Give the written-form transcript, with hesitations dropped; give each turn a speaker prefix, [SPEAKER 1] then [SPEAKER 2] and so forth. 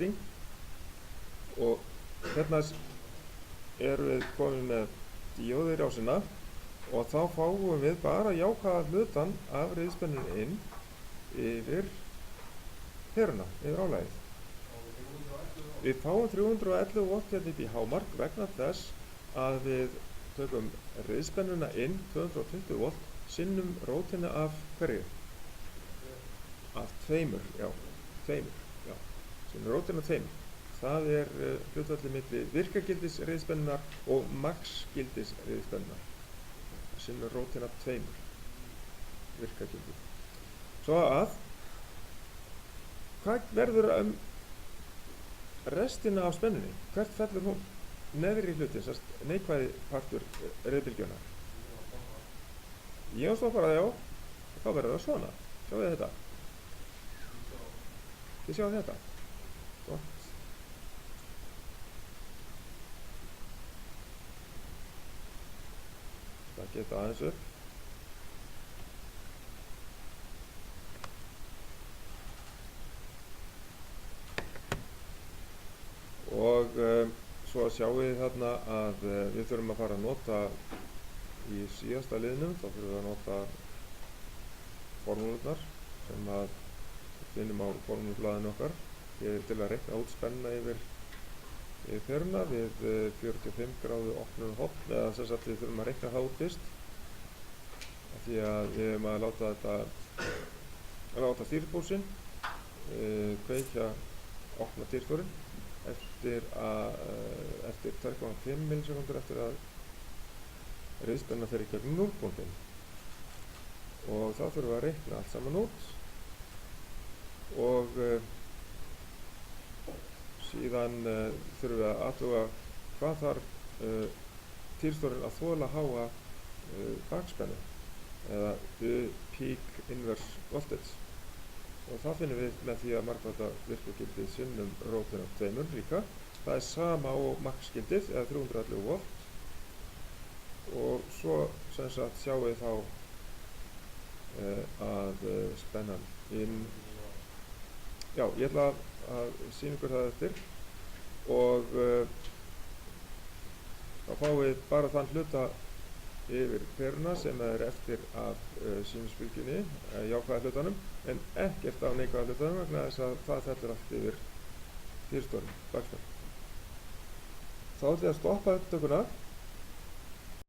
[SPEAKER 1] setting og hérna erum við komin með díóð í rásina og þá fáum við bara jákvæða hlutann af reiðspennunni inn yfir peruna, yfir álagið. Við fáum 311 volt hérna upp í hámark vegna þess að við tökum reiðspennuna inn 220 volt sinnum rótina af hverju? Af tveimur, sinnum rótina af tveimur. Það hlutfallið milli virkagildis reiðspennunnar og max-gildis reiðspennunnar. Sinnum rótina af tveimur virkagildi. Svo að, hvað verður restina af spennunni? Hvert fellur hún? Neðri hlutin, neikvæði partur reiðbylgjunar. Ég stoppar það, já. Þá verður það svona. Sjáu þið þetta? Þið sjáu þetta? Gott. Það geta aðeins upp. Og svo sjáum við þarna að við þurfum að fara að nota í síðasta liðnum, þá þurfum við að nota formúlurnar sem að finnum á formúlublaðinu okkar. Ég til að reikna út spennuna yfir peruna við 45 gráðu opnun og hopn, eða þess að við þurfum að reikna það út fyrst. Því að við erum að láta stýripúlsinn kveikja opna stýrstórinn eftir 2,5 millisekundur eftir að reiðspenna fer í gegnum núllpunktinn. Og þá þurfum við að reikna allt saman út og síðan þurfum við að athuga hvað þarf stýrstórinn að þola háa bakspennu eða peak inverse voltage. Og það finnum við með því að margfalda virkagildið sinnum rótina af tveimur líka. Það sama á max-gildið eða 311 volt. Og svo sem sagt sjáum við þá að spennan inn. Já, ég ætla að sýna ykkur það eftir. Og þá fáum við bara þann hluta yfir peruna sem eftir af sýnisbylgjunni, jákvæða hlutanum, en ekkert af neikvæða hlutanum vegna þess að það fellur allt yfir stýristórinn, bakspennu. Þá ætlum ég að stoppa upptökuna